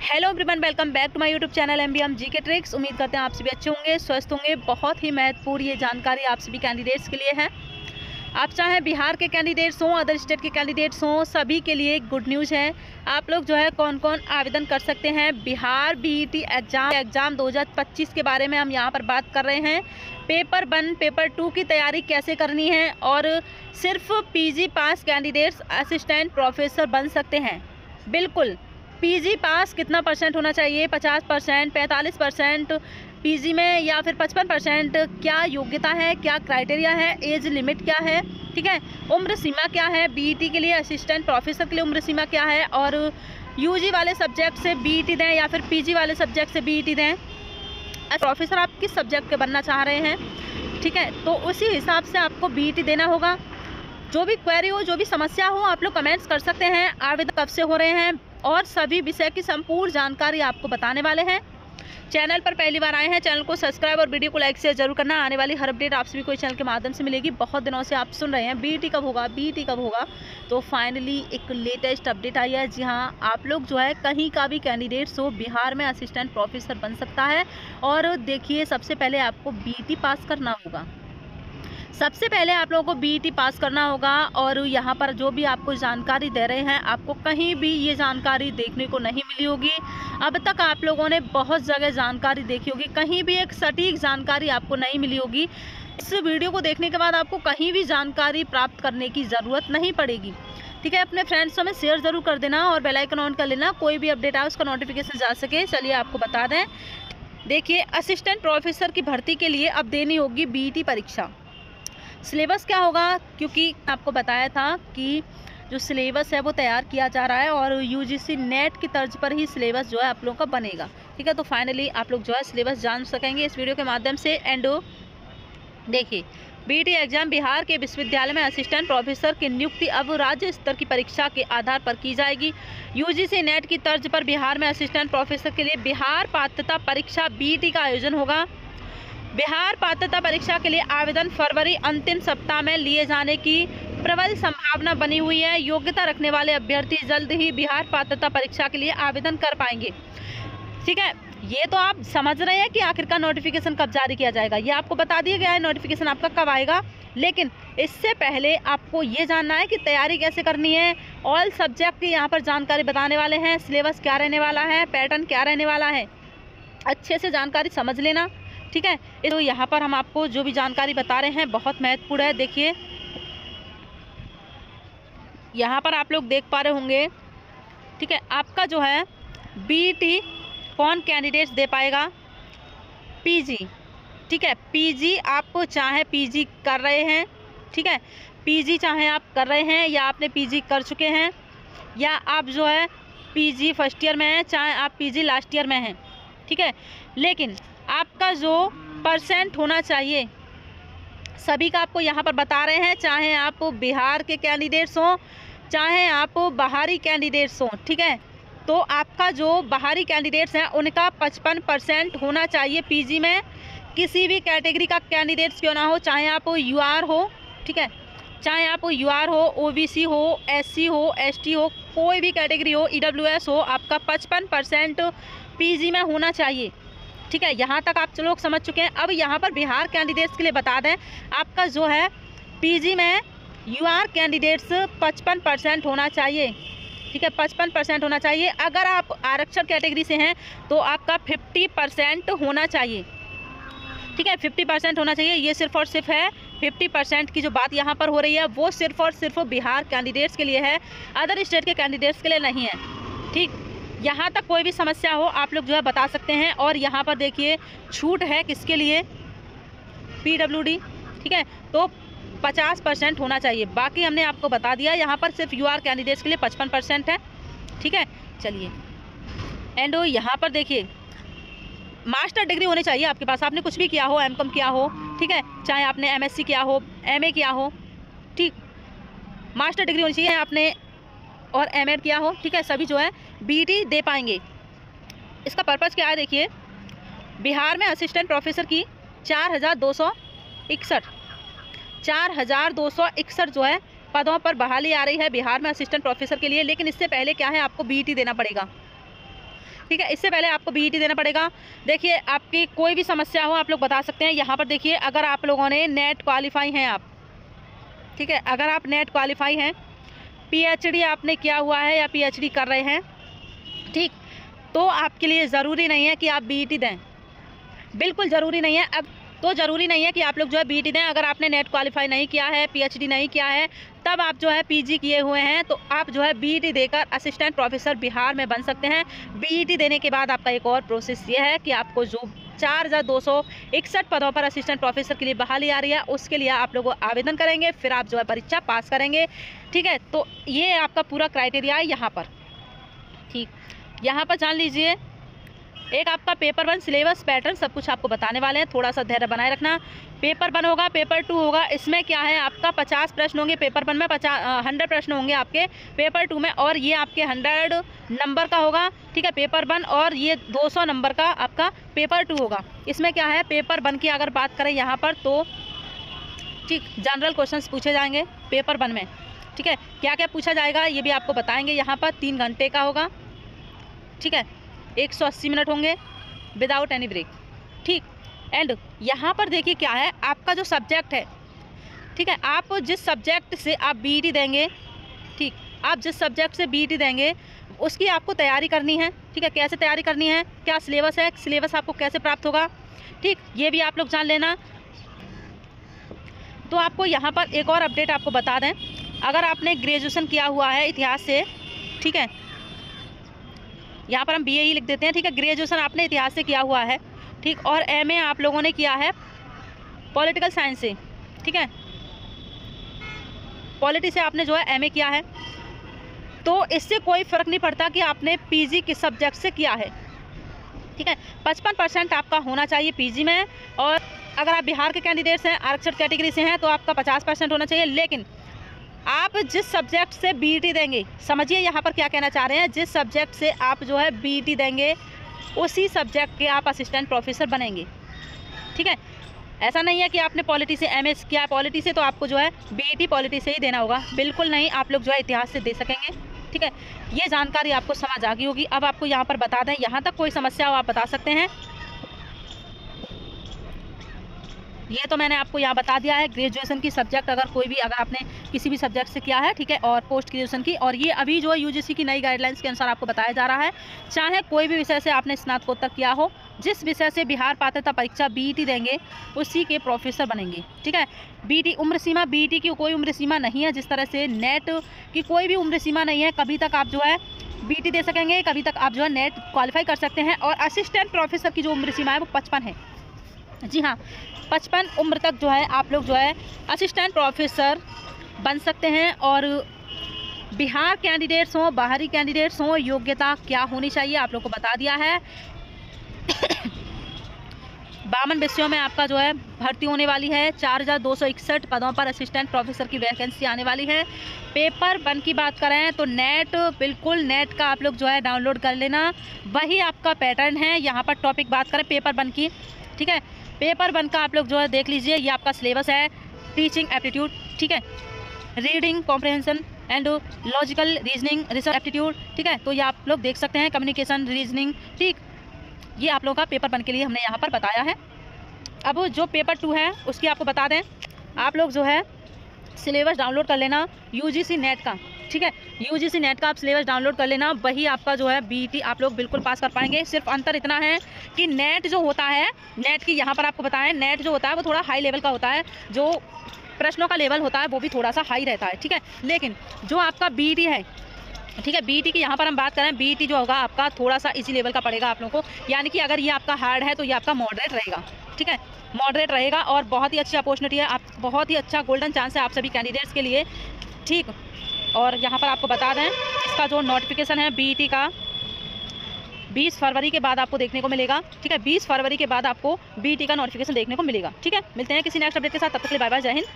Hello everyone, welcome back to my YouTube channel MBM GK tricks. उम्मीद करते हैं आप सभी अच्छे होंगे, स्वस्थ होंगे। बहुत ही महत्वपूर्ण ये जानकारी आप सभी कैंडिडेट्स के लिए है। आप चाहे बिहार के कैंडिडेट्स हों, अदर स्टेट के कैंडिडेट्स हों, सभी के लिए एक गुड न्यूज़ है। आप लोग जो है कौन कौन आवेदन कर सकते हैं बिहार बीईटी एग्ज़ाम 2025 के बारे में हम यहाँ पर बात कर रहे हैं। पेपर 1 पेपर 2 की तैयारी कैसे करनी है और सिर्फ पीजी पास कैंडिडेट्स असिस्टेंट प्रोफेसर बन सकते हैं। बिल्कुल, पीजी पास कितना परसेंट होना चाहिए? 50%, 45%, पीजी में या फिर 55%? क्या योग्यता है, क्या क्राइटेरिया है, एज लिमिट क्या है, ठीक है, उम्र सीमा क्या है, बीईटी के लिए असिस्टेंट प्रोफेसर के लिए उम्र सीमा क्या है, और यूजी वाले सब्जेक्ट से बीईटी दें या फिर पीजी वाले सब्जेक्ट से बीईटी दें। प्रोफेसर आप किस सब्जेक्ट के बनना चाह रहे हैं, ठीक है, तो उसी हिसाब से आपको बीईटी देना होगा। जो भी क्वेरी हो, जो भी समस्या हो, आप लोग कमेंट्स कर सकते हैं। आवेदन कब से हो रहे हैं और सभी विषय की संपूर्ण जानकारी आपको बताने वाले हैं। चैनल पर पहली बार आए हैं, चैनल को सब्सक्राइब और वीडियो को लाइक शेयर जरूर करना। आने वाली हर अपडेट आप सभी को चैनल के माध्यम से मिलेगी। बहुत दिनों से आप सुन रहे हैं बीईटी कब होगा, बीईटी कब होगा, तो फाइनली एक लेटेस्ट अपडेट आई है। जी हाँ, आप लोग जो है कहीं का भी कैंडिडेट्स हो, बिहार में असिस्टेंट प्रोफेसर बन सकता है। और देखिए, सबसे पहले आपको बीईटी पास करना होगा। सबसे पहले आप लोगों को बीईटी पास करना होगा। और यहाँ पर जो भी आपको जानकारी दे रहे हैं, आपको कहीं भी ये जानकारी देखने को नहीं मिली होगी। अब तक आप लोगों ने बहुत जगह जानकारी देखी होगी, कहीं भी एक सटीक जानकारी आपको नहीं मिली होगी। इस वीडियो को देखने के बाद आपको कहीं भी जानकारी प्राप्त करने की ज़रूरत नहीं पड़ेगी, ठीक है। अपने फ्रेंड्सों में शेयर ज़रूर कर देना और बेल आइकन ऑन कर लेना, कोई भी अपडेट आए उसका नोटिफिकेशन जा सके। चलिए आपको बता दें, देखिए, असिस्टेंट प्रोफेसर की भर्ती के लिए अब देनी होगी बीईटी परीक्षा। सिलेबस क्या होगा, क्योंकि आपको बताया था कि जो सिलेबस है वो तैयार किया जा रहा है और यूजीसी नेट की तर्ज पर ही सिलेबस जो है आप लोगों का बनेगा, ठीक है। तो फाइनली आप लोग जो है सिलेबस जान सकेंगे इस वीडियो के माध्यम से। एंड देखिए, बीईटी एग्जाम बिहार के विश्वविद्यालय में असिस्टेंट प्रोफेसर की नियुक्ति अब राज्य स्तर की परीक्षा के आधार पर की जाएगी। यूजीसी नेट की तर्ज पर बिहार में असिस्टेंट प्रोफेसर के लिए बिहार पात्रता परीक्षा बीईटी का आयोजन होगा। बिहार पात्रता परीक्षा के लिए आवेदन फरवरी अंतिम सप्ताह में लिए जाने की प्रबल संभावना बनी हुई है। योग्यता रखने वाले अभ्यर्थी जल्द ही बिहार पात्रता परीक्षा के लिए आवेदन कर पाएंगे, ठीक है। ये तो आप समझ रहे हैं कि आखिरकार नोटिफिकेशन कब जारी किया जाएगा, ये आपको बता दिया गया है नोटिफिकेशन आपका कब आएगा। लेकिन इससे पहले आपको ये जानना है कि तैयारी कैसे करनी है। ऑल सब्जेक्ट की यहाँ पर जानकारी बताने वाले हैं, सिलेबस क्या रहने वाला है, पैटर्न क्या रहने वाला है, अच्छे से जानकारी समझ लेना, ठीक है। तो यहाँ पर हम आपको जो भी जानकारी बता रहे हैं बहुत महत्वपूर्ण है। देखिए, यहाँ पर आप लोग देख पा रहे होंगे, ठीक है, आपका जो है बीईटी कौन कैंडिडेट्स दे पाएगा? पीजी, ठीक है। पीजी आप चाहे पीजी कर रहे हैं, ठीक है, पीजी चाहे आप कर रहे हैं या आपने पीजी कर चुके हैं, या आप जो है पीजी फर्स्ट ईयर में हैं, चाहे आप पीजी लास्ट ईयर में हैं, ठीक है। लेकिन आपका जो परसेंट होना चाहिए, सभी का आपको यहाँ पर बता रहे हैं, चाहे आप बिहार के कैंडिडेट्स हों, चाहे आप बाहरी कैंडिडेट्स हों, ठीक है। तो आपका जो बाहरी कैंडिडेट्स हैं उनका 55% होना चाहिए पीजी में। किसी भी कैटेगरी का कैंडिडेट्स क्यों ना हो, चाहे आप यूआर हो, ठीक है, चाहे आप यूआर हो, ओबीसी हो, एससी हो, एसटी हो, कोई भी कैटेगरी हो, ईडब्ल्यूएस हो, आपका 55% पीजी में होना चाहिए, ठीक है। यहाँ तक आप लोग समझ चुके हैं। अब यहाँ पर बिहार कैंडिडेट्स के लिए बता दें, आपका जो है पीजी में यूआर कैंडिडेट्स 55% होना चाहिए, ठीक है, 55% होना चाहिए। अगर आप आरक्षण कैटेगरी से हैं तो आपका 50% होना चाहिए, ठीक है, 50% होना चाहिए। ये सिर्फ और सिर्फ है 50% की जो बात यहाँ पर हो रही है वो सिर्फ और सिर्फ बिहार कैंडिडेट्स के लिए है, अदर स्टेट के कैंडिडेट्स के लिए नहीं है, ठीक। यहाँ तक कोई भी समस्या हो आप लोग जो है बता सकते हैं। और यहाँ पर देखिए, छूट है किसके लिए? पीडब्ल्यूडी, ठीक है, तो 50% होना चाहिए। बाकी हमने आपको बता दिया, यहाँ पर सिर्फ यूआर कैंडिडेट्स के लिए 55% है, ठीक है। चलिए, एंड यहाँ पर देखिए, मास्टर डिग्री होनी चाहिए आपके पास, आपने कुछ भी किया हो, एमकॉम किया हो, ठीक है, चाहे आपने एमएससी किया हो, एमए किया हो, ठीक, मास्टर डिग्री होनी चाहिए आपने, और एमएड किया हो, ठीक है, सभी जो है बीईटी दे पाएंगे। इसका पर्पज़ क्या है? देखिए, बिहार में असिस्टेंट प्रोफेसर की 4261 जो है पदों पर बहाली आ रही है बिहार में असिस्टेंट प्रोफेसर के लिए। लेकिन इससे पहले क्या है, आपको बीईटी देना पड़ेगा, ठीक है। इससे पहले आपको बीईटी देना पड़ेगा। देखिए, आपकी कोई भी समस्या हो आप लोग बता सकते हैं। यहाँ पर देखिए, अगर आप लोगों ने नेट क्वालिफाई हैं आप, ठीक है, अगर आप नेट क्वालिफाई हैं, पीएचडी आपने किया हुआ है या पीएचडी कर रहे हैं, ठीक, तो आपके लिए ज़रूरी नहीं है कि आप बीईटी दें, बिल्कुल ज़रूरी नहीं है। अब तो ज़रूरी नहीं है कि आप लोग जो है बीईटी दें। अगर आपने नेट क्वालिफाई नहीं किया है, पीएचडी नहीं किया है, तब आप जो है पीजी किए हुए हैं, तो आप जो है बीईटी देकर असिस्टेंट प्रोफेसर बिहार में बन सकते हैं। बीईटी देने के बाद आपका एक और प्रोसेस ये है कि आपको जो 4261 पदों पर असिस्टेंट प्रोफेसर के लिए बहाली आ रही है, उसके लिए आप लोग आवेदन करेंगे, फिर आप जो है परीक्षा पास करेंगे, ठीक है। तो ये आपका पूरा क्राइटेरिया है यहाँ पर, ठीक। यहाँ पर जान लीजिए, एक आपका पेपर 1 सिलेबस पैटर्न सब कुछ आपको बताने वाले हैं, थोड़ा सा धैर्य बनाए रखना। पेपर 1 होगा, पेपर 2 होगा, इसमें क्या है आपका 50 प्रश्न होंगे। पेपर 1 में 100 प्रश्न होंगे आपके, पेपर 2 में, और ये आपके 100 नंबर का होगा, ठीक है, पेपर 1, और ये 200 नंबर का आपका पेपर 2 होगा। इसमें क्या है, पेपर 1 की अगर बात करें यहाँ पर, तो ठीक जनरल क्वेश्चंस पूछे जाएंगे पेपर 1 में, ठीक है। क्या क्या पूछा जाएगा ये भी आपको बताएंगे। यहाँ पर 3 घंटे का होगा, ठीक है, 180 मिनट होंगे विदाउट एनी ब्रेक, ठीक। एंड यहाँ पर देखिए क्या है, आपका जो सब्जेक्ट है, ठीक है, आप जिस सब्जेक्ट से आप बीईटी देंगे, ठीक, आप जिस सब्जेक्ट से बीईटी देंगे उसकी आपको तैयारी करनी है, ठीक है। कैसे तैयारी करनी है, क्या सिलेबस है, सिलेबस आपको कैसे प्राप्त होगा, ठीक, ये भी आप लोग जान लेना। तो आपको यहाँ पर एक और अपडेट आपको बता दें, अगर आपने ग्रेजुएशन किया हुआ है इतिहास से, ठीक है, यहाँ पर हम बीए ही लिख देते हैं, ठीक है, ग्रेजुएशन आपने इतिहास से किया हुआ है, ठीक, और एमए आप लोगों ने किया है पॉलिटिकल साइंस से, ठीक है, पॉलिटी से आपने जो है एमए किया है, तो इससे कोई फ़र्क नहीं पड़ता कि आपने पीजी किस सब्जेक्ट से किया है, ठीक है। 55% आपका होना चाहिए पीजी में, और अगर आप बिहार के कैंडिडेट्स हैं, आरक्षित कैटेगरी से हैं, तो आपका 50% होना चाहिए। लेकिन आप जिस सब्जेक्ट से बीईटी देंगे, समझिए यहाँ पर क्या कहना चाह रहे हैं, जिस सब्जेक्ट से आप जो है बीईटी देंगे उसी सब्जेक्ट के आप असिस्टेंट प्रोफेसर बनेंगे, ठीक है। ऐसा नहीं है कि आपने पॉलिटी से एमए किया, पॉलिटी से तो आपको जो है बीईटी पॉलिटी से ही देना होगा, बिल्कुल नहीं, आप लोग जो है इतिहास से दे सकेंगे, ठीक है। ये जानकारी आपको समझ आ गई होगी। अब आपको यहाँ पर बता दें, यहाँ तक कोई समस्या हो आप बता सकते हैं। ये तो मैंने आपको यहाँ बता दिया है ग्रेजुएशन की सब्जेक्ट, अगर कोई भी, अगर आपने किसी भी सब्जेक्ट से किया है, ठीक है, और पोस्ट ग्रेजुएशन की, और ये अभी जो है यूजीसी की नई गाइडलाइंस के अनुसार आपको बताया जा रहा है, चाहे कोई भी विषय से आपने स्नातकोत्तर किया हो, जिस विषय से बिहार पात्रता परीक्षा बीईटी देंगे उसी के प्रोफेसर बनेंगे, ठीक है। बीईटी उम्र सीमा, बीईटी की कोई उम्र सीमा नहीं है, जिस तरह से नेट की कोई भी उम्र सीमा नहीं है। कभी तक आप जो है बीईटी दे सकेंगे, कभी तक आप जो है नेट क्वालिफाई कर सकते हैं। और असिस्टेंट प्रोफेसर की जो उम्र सीमा है वो 55 है, जी हाँ, 55 उम्र तक जो है आप लोग जो है असिस्टेंट प्रोफेसर बन सकते हैं। और बिहार कैंडिडेट्स हों, बाहरी कैंडिडेट्स हों, योग्यता क्या होनी चाहिए आप लोग को बता दिया है। 52 विषयों में आपका जो है भर्ती होने वाली है। 4261 पदों पर असिस्टेंट प्रोफेसर की वैकेंसी आने वाली है। पेपर 1 की बात करें तो नेट, बिल्कुल नेट का आप लोग जो है डाउनलोड कर लेना, वही आपका पैटर्न है। यहाँ पर टॉपिक बात करें पेपर 1 की, ठीक है, पेपर 1 का आप लोग जो है देख लीजिए, ये आपका सिलेबस है। टीचिंग एप्टीट्यूड, ठीक है, reading comprehension and logical reasoning, research aptitude, ठीक है, तो ये आप लोग देख सकते हैं। कम्युनिकेशन रीजनिंग, ठीक, ये आप लोग का पेपर 1 के लिए हमने यहाँ पर बताया है। अब जो पेपर 2 है उसकी आपको बता दें, आप लोग जो है सिलेबस डाउनलोड कर लेना यूजीसी नेट का, ठीक है, यूजीसी नेट का आप सिलेबस डाउनलोड कर लेना, वही आपका जो है बीईटी आप लोग बिल्कुल पास कर पाएंगे। सिर्फ अंतर इतना है कि नेट जो होता है, नेट की यहाँ पर आपको बताएं, नेट जो होता है वो थोड़ा हाई लेवल का होता है, जो प्रश्नों का लेवल होता है वो भी थोड़ा सा हाई रहता है, ठीक है। लेकिन जो आपका बीईटी है, ठीक है, बीईटी की यहाँ पर हम बात करें, बीईटी जो होगा आपका थोड़ा सा इजी लेवल का पड़ेगा आप लोगों को, यानी कि अगर ये आपका हार्ड है तो ये आपका मॉडरेट रहेगा, ठीक है, मॉडरेट रहेगा। और बहुत ही अच्छी अपॉर्चुनिटी है, आप बहुत ही अच्छा गोल्डन चांस है आप सभी कैंडिडेट्स के लिए, ठीक। और यहाँ पर आपको बता दें, इसका जो नोटिफिकेशन है बीईटी का 20 फरवरी के बाद आपको देखने को मिलेगा, ठीक है, 20 फरवरी के बाद आपको बीईटी का नोटिफिकेशन देखने को मिलेगा, ठीक है। मिलते हैं किसी नेक्स्ट अपडेट के साथ, तब तक के लिए बाय बाय, जय हिंद।